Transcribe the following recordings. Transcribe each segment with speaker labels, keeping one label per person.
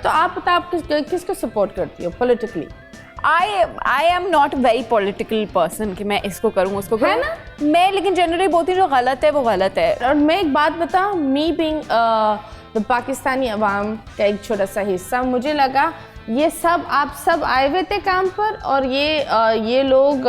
Speaker 1: तो आप बताओ, आप किसको सपोर्ट करती हो politically?
Speaker 2: I am not very political person कि मैं इसको करूँ उसको करूँ,
Speaker 1: है ना?
Speaker 2: मैं लेकिन जनरली बोलती हूँ जो गलत है वो गलत है।
Speaker 1: और मैं एक बात बताऊँ, मी बीइंग पाकिस्तानी अवाम का एक छोटा सा हिस्सा, मुझे लगा ये सब आप सब आए हुए थे काम पर, और ये लोग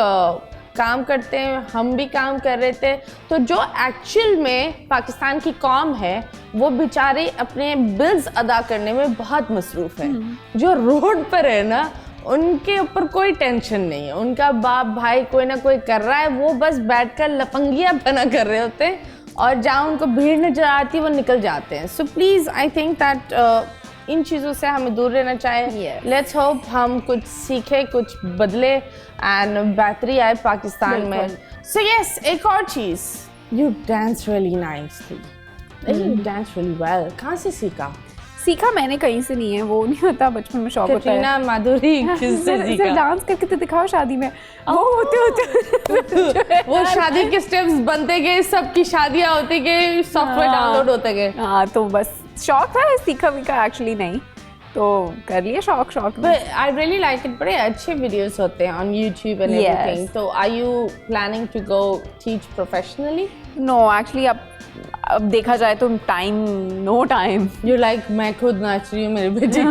Speaker 1: काम करते हैं, हम भी काम कर रहे थे, तो जो एक्चुअल में पाकिस्तान की कौम है वो बेचारे अपने बिल्स अदा करने में बहुत मसरूफ़ है। जो रोड पर है ना, उनके ऊपर कोई टेंशन नहीं है, उनका बाप भाई कोई ना कोई कर रहा है, वो बस बैठकर लफंगियाँ बना कर रहे होते हैं, और जहाँ उनको भीड़ नजर आती है वो निकल जाते हैं। So please I think that in चीज़ों से हमें दूर रहना चाहिए। लेट्स होप हम कुछ सीखें, कुछ बदले एंड बेहतरी आए पाकिस्तान में। सो यस, एक और चीज़, you dance really nicely, you dance really well. कहाँ से सीखा
Speaker 2: मैंने कहीं से नहीं है, वो नहीं होता बचपन में शौक होता है।
Speaker 1: कटरीना माधुरी किससे सीखा?
Speaker 2: डांस करके तो दिखाओ शादी में, वो होते
Speaker 1: वो शादी के स्टेप्स बनते गए, सबकी शादियाँ होती गई, सॉफ्टवेयर डाउनलोड होते गए।
Speaker 2: हाँ, तो बस शौक था, सीखा वीखा एक्चुअली नहीं, तो कर लिया शौक में।
Speaker 1: But I really like it, बड़े अच्छे वीडियोस होते हैं on YouTube and everything. तो are you planning to go teach professionally?
Speaker 2: No, actually अब देखा जाए तो नो टाइम।
Speaker 1: You like मैं खुद नाच रही हूँ मेरे बेटे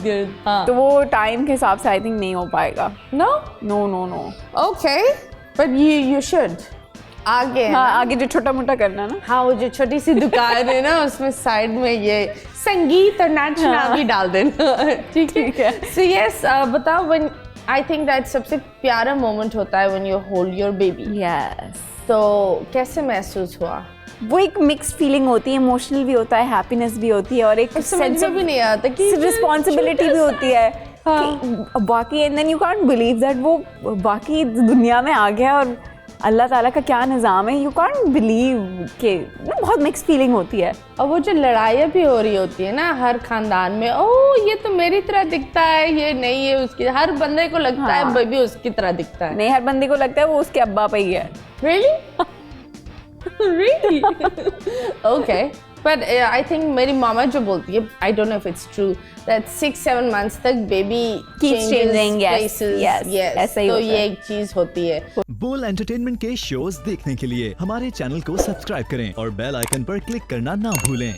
Speaker 1: के। हाँ,
Speaker 2: तो वो टाइम के हिसाब से आई थिंक नहीं हो पाएगा।
Speaker 1: No. Okay, but you should. आगे
Speaker 2: हाँ, आगे जो छोटा मोटा करना ना।
Speaker 1: हाँ, वो जो छोटी सी दुकान है ना, उसमें साइड में ये संगीत और नाचना भी डाल देना। ठीक है। So yes, बताओ, when I think that सबसे प्यारा मोमेंट होता है when you hold your baby.
Speaker 2: Yes.
Speaker 1: तो कैसे महसूस हुआ?
Speaker 2: वो एक मिक्स्ड फीलिंग होती है, इमोशनल भी होता है, हैप्पीनेस भी होती है, और एक
Speaker 1: सेंस भी नहीं आता कि
Speaker 2: रिस्पॉन्सिबिलिटी भी होती है। कि बाकी and then you can't believe that वो बाकी दुनिया में आ गया और अल्लाह ताला का क्या निज़ाम है, यू कांट बिलीव के बहुत मिक्स फीलिंग होती है।
Speaker 1: और वो जो लड़ाइयाँ भी हो रही होती है ना हर खानदान में, ओह ये तो मेरी तरह दिखता है, ये नहीं है उसकी, हर बंदे को लगता है बेबी उसकी तरह दिखता है।
Speaker 2: नहीं, हर बंदे को लगता है वो उसके अब्बा पे ही है।
Speaker 1: Really? Really? Okay. But I think मेरी मामा जो बोलती है, I don't know if it's true, that 6-7 months तक baby
Speaker 2: keeps changing places.
Speaker 1: Yes.
Speaker 2: ऐसा ही
Speaker 1: तो
Speaker 2: होता
Speaker 1: ये
Speaker 2: है।
Speaker 1: एक चीज होती है।
Speaker 3: बोल एंटरटेनमेंट के शोज देखने के लिए हमारे चैनल को सब्सक्राइब करें और बेल आइकन पर क्लिक करना ना भूलें।